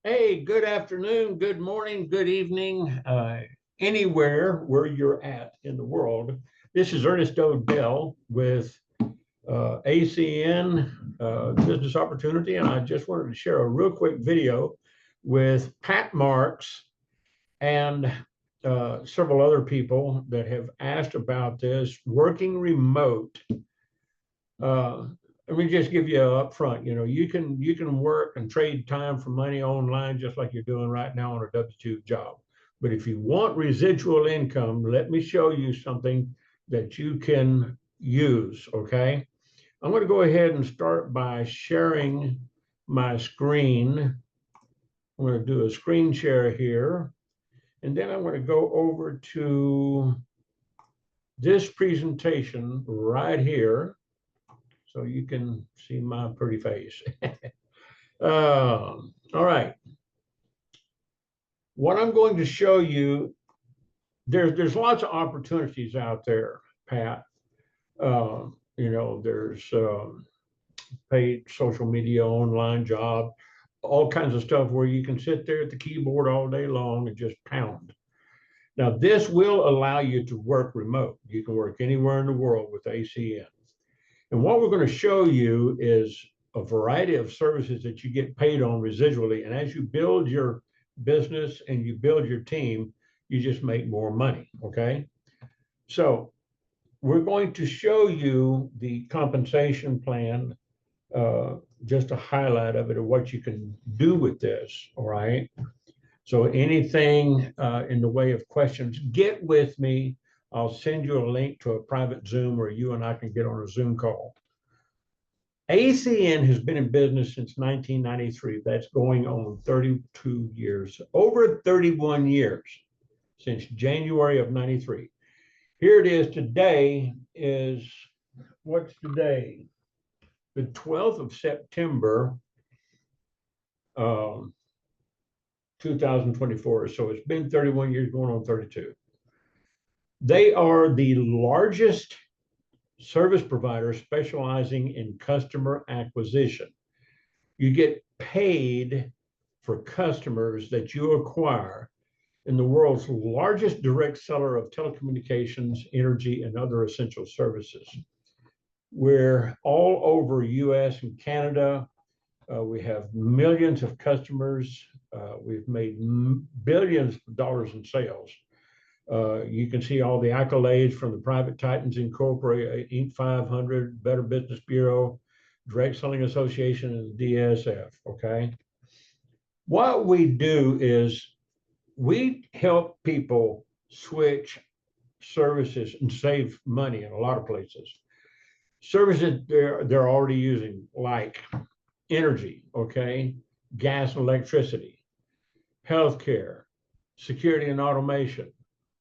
Hey, good afternoon, good morning, good evening, anywhere where you're at in the world. This is Ernest Odell with ACN Business Opportunity, and I just wanted to share a real quick video with Pat Marks and several other people that have asked about this working remote. Uh, Let me just give you up front. You can work and trade time for money online just like you're doing right now on a W-2 job. But if you want residual income, let me show you something that you can use. Okay. I'm going to go ahead and start by sharing my screen. I'm going to do a screen share here. And then I'm going to go over to this presentation right here, so you can see my pretty face. All right. What I'm going to show you, there's lots of opportunities out there, Pat. There's paid social media, online job, all kinds of stuff where you can sit there at the keyboard all day long and just pound. Now, this will allow you to work remote. You can work anywhere in the world with ACN. And what we're going to show you is a variety of services that you get paid on residually. And as you build your business and you build your team, you just make more money. Okay. So we're going to show you the compensation plan, just a highlight of it, of what you can do with this. All right. So anything in the way of questions, get with me. I'll send you a link to a private Zoom where you and I can get on a Zoom call. ACN has been in business since 1993. That's going on 32 years, over 31 years since January of 93. Here it is. Today is, what's today? The 12th of September, 2024. So it's been 31 years, going on 32. They are the largest service provider specializing in customer acquisition. You get paid for customers that you acquire in the world's largest direct seller of telecommunications, energy, and other essential services. We're all over US and Canada. We have millions of customers. We've made billions of dollars in sales. You can see all the accolades from the Private Titans Incorporated, Inc. 500, Better Business Bureau, Direct Selling Association, and DSF. Okay. What we do is we help people switch services and save money in a lot of places. Services they're already using, like energy, okay, gas and electricity, healthcare, security and automation,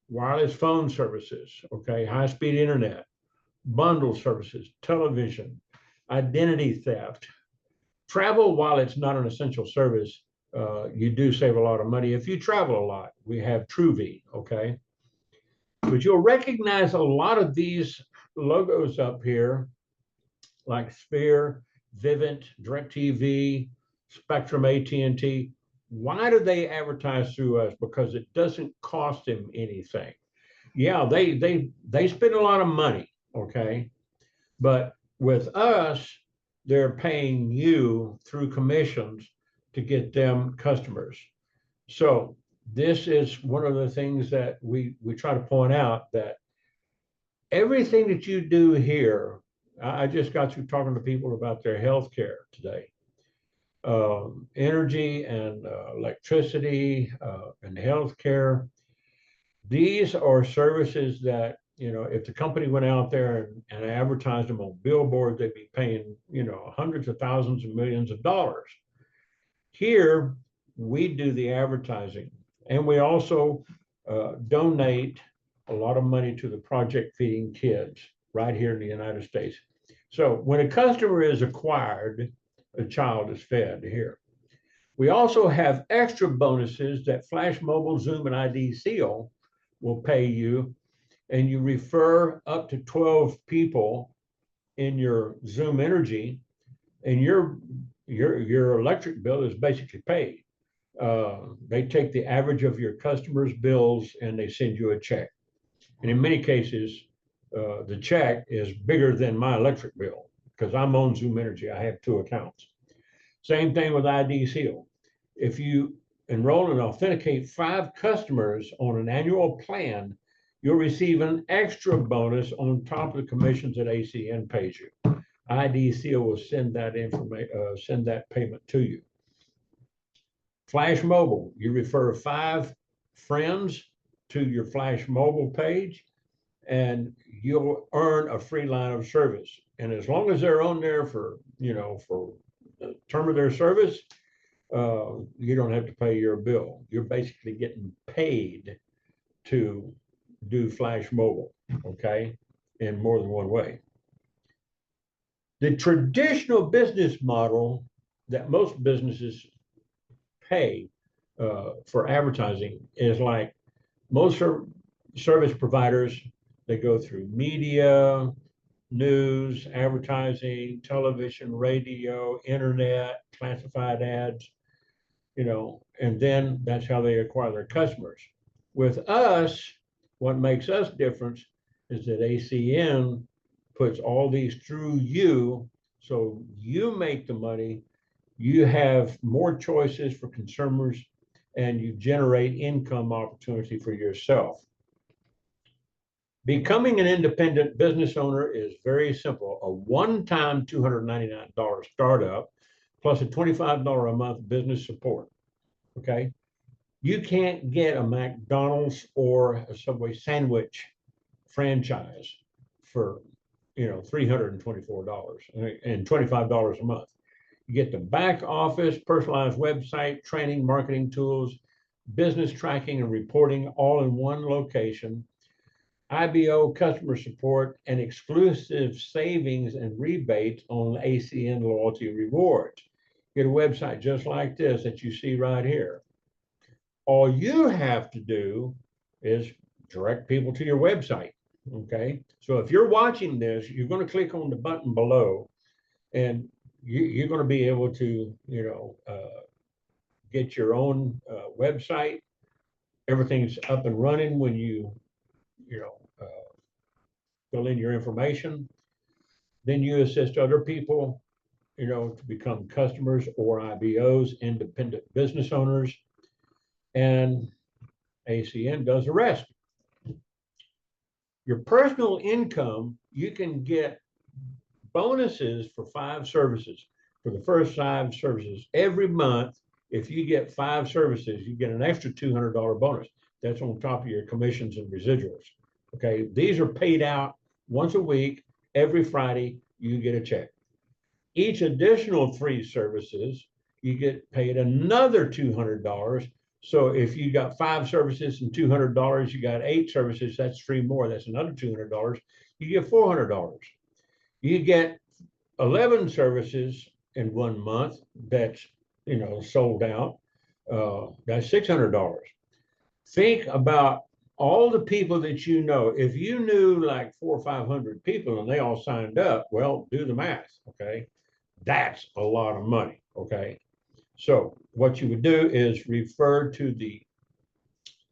wireless phone services, okay, high-speed internet, bundle services, television, identity theft. Travel, while it's not an essential service, you do save a lot of money if you travel a lot. We have TrueV, okay? But you'll recognize a lot of these logos up here, like Sphere, Vivint, DirecTV, Spectrum, AT&T. Why do they advertise through us? Because it doesn't cost them anything. Yeah, they spend a lot of money, okay? But with us, they're paying you through commissions to get them customers. So this is one of the things that we try to point out, that everything that you do here, I just got through talking to people about their health care today. Energy and electricity and healthcare. These are services that, if the company went out there and advertised them on billboards, they'd be paying, hundreds of thousands and millions of dollars. Here, we do the advertising, and we also donate a lot of money to the Project Feeding Kids right here in the United States. So when a customer is acquired, a child is fed here. We also have extra bonuses that Flash Mobile, Zoom, and ID Seal will pay you, and you refer up to 12 people in your Zoom Energy, and your electric bill is basically paid. They take the average of your customers' bills and they send you a check. And in many cases, the check is bigger than my electric bill because I'm on Zoom Energy. I have two accounts. Same thing with ID Seal. If you enroll and authenticate 5 customers on an annual plan, you'll receive an extra bonus on top of the commissions that ACN pays you. ID Seal will send that send that payment to you. Flash Mobile, you refer 5 friends to your Flash Mobile page, and you'll earn a free line of service. And as long as they're on there for the term of their service, you don't have to pay your bill. You're basically getting paid to do Flash Mobile, okay, in more than one way. The traditional business model that most businesses pay for advertising is like most service providers. They go through media, news, advertising, television, radio, internet, classified ads, and then that's how they acquire their customers. With us, what makes us different is that ACN puts all these through you, so you make the money, you have more choices for consumers, and you generate income opportunity for yourself. Becoming an independent business owner is very simple. A one-time $299 startup plus a $25 a month business support. Okay. You can't get a McDonald's or a Subway sandwich franchise for, $324 and $25 a month. You get the back office, personalized website, training, marketing tools, business tracking and reporting all in one location, IBO customer support, and exclusive savings and rebates on ACN loyalty rewards. Get a website just like this that you see right here. All you have to do is direct people to your website. Okay. So if you're watching this, you're going to click on the button below and you're going to be able to, get your own website. Everything's up and running when fill in your information. Then you assist other people, to become customers or IBOs, independent business owners, and ACN does the rest. Your personal income, you can get bonuses for 5 services. For the first 5 services every month, if you get 5 services, you get an extra $200 bonus. That's on top of your commissions and residuals. Okay, these are paid out once a week. Every Friday, you get a check. Each additional 3 services, you get paid another $200. So if you got 5 services and $200, you got 8 services, that's 3 more. That's another $200. You get $400. You get 11 services in 1 month that's, sold out. That's $600. Think about all the people that you know. If you knew like 400 or 500 people and they all signed up, well, do the math, okay? That's a lot of money, okay? So what you would do is refer to the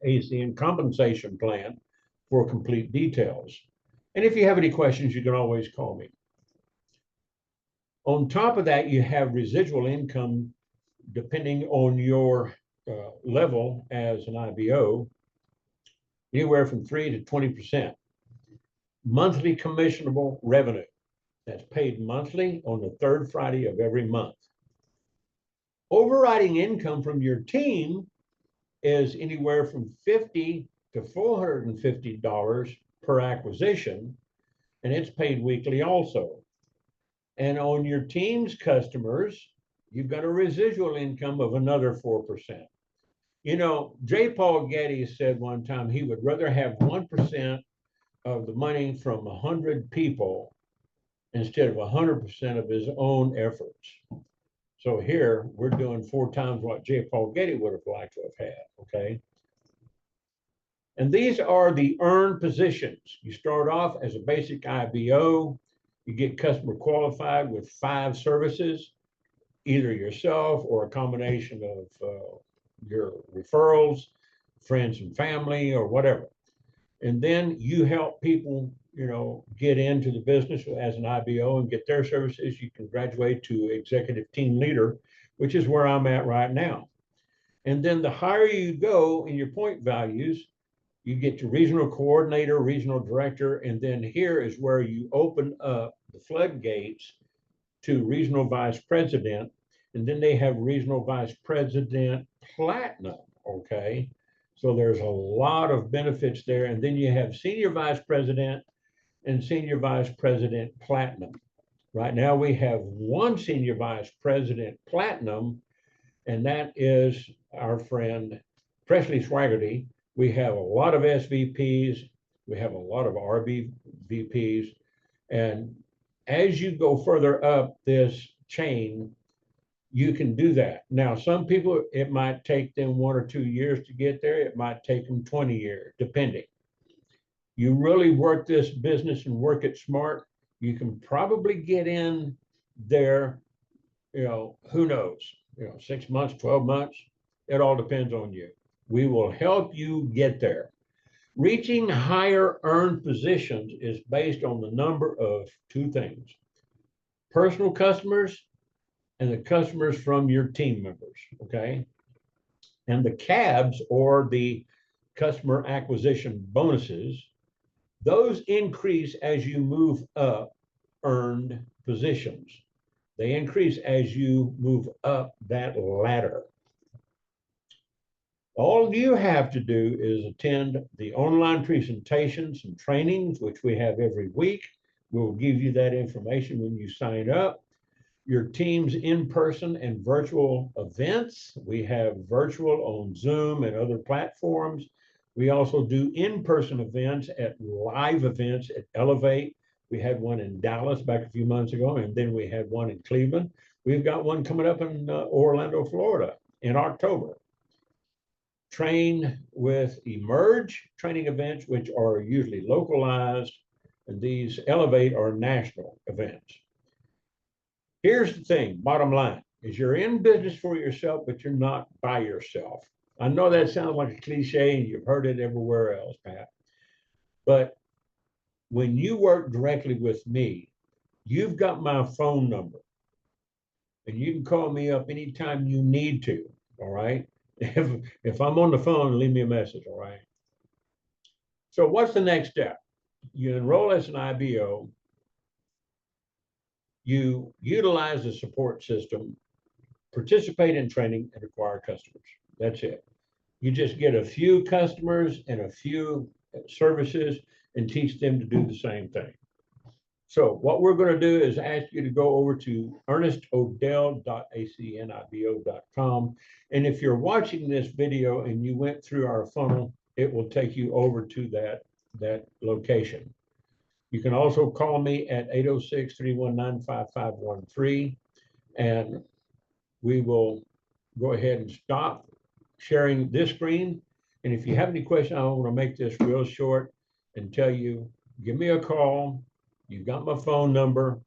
ACN compensation plan for complete details. And if you have any questions, you can always call me. On top of that, you have residual income depending on your level as an IBO, anywhere from 3 to 20%. Monthly commissionable revenue, that's paid monthly on the 3rd Friday of every month. Overriding income from your team is anywhere from $50 to $450 per acquisition, and it's paid weekly also. And on your team's customers, you've got a residual income of another 4%. J. Paul Getty said one time he would rather have 1% of the money from 100 people instead of 100% of his own efforts. So here we're doing 4 times what J. Paul Getty would have liked to have had, okay? And these are the earned positions. You start off as a basic IBO, you get customer qualified with 5 services, either yourself or a combination of your referrals, friends and family, or whatever. And then you help people, get into the business as an IBO and get their services. You can graduate to executive team leader, which is where I'm at right now. And then the higher you go in your point values, you get to regional coordinator, regional director, and then here is where you open up the floodgates to regional vice president. And then they have regional vice president platinum. Okay. So there's a lot of benefits there. And then you have senior vice president and senior vice president platinum. Right now we have one senior vice president platinum, and that is our friend Presley Swaggerty. We have a lot of SVPs, we have a lot of RVPs, and as you go further up this chain, you can do that. Now, some people, it might take them 1 or 2 years to get there. It might take them 20 years, depending. You really work this business and work it smart, you can probably get in there, who knows, 6 months, 12 months. It all depends on you. We will help you get there. Reaching higher earned positions is based on the number of two things: personal customers and the customers from your team members, okay? And the CABs, or the customer acquisition bonuses, those increase as you move up earned positions. They increase as you move up that ladder. All you have to do is attend the online presentations and trainings, which we have every week. We'll give you that information when you sign up. Your team's in-person and virtual events. We have virtual on Zoom and other platforms. We also do in-person events at live events at Elevate. We had one in Dallas back a few months ago, and then we had one in Cleveland. We've got one coming up in Orlando, Florida in October. Train with Emerge training events, which are usually localized, and these Elevate are national events. Here's the thing, bottom line, is you're in business for yourself, but you're not by yourself. I know that sounds like a cliche and you've heard it everywhere else, Pat, but when you work directly with me, you've got my phone number and you can call me up anytime you need to, all right? If I'm on the phone, leave me a message, all right? So what's the next step? You enroll as an IBO, you utilize the support system, participate in training, and acquire customers. That's it. You just get a few customers and a few services and teach them to do the same thing. So what we're going to do is ask you to go over to ernestodell.acnibo.com. And if you're watching this video and you went through our funnel, it will take you over to that location. You can also call me at 806-319-5513, and we will go ahead and stop sharing this screen. And if you have any questions, I want to make this real short and tell you, give me a call. You've got my phone number,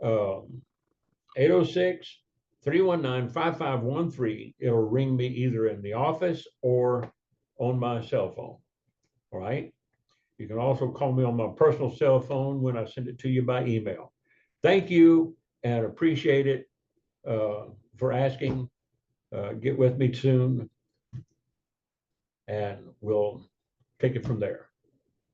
806-319-5513. It'll ring me either in the office or on my cell phone. All right. You can also call me on my personal cell phone when I send it to you by email. Thank you and appreciate it for asking. Get with me soon and we'll take it from there.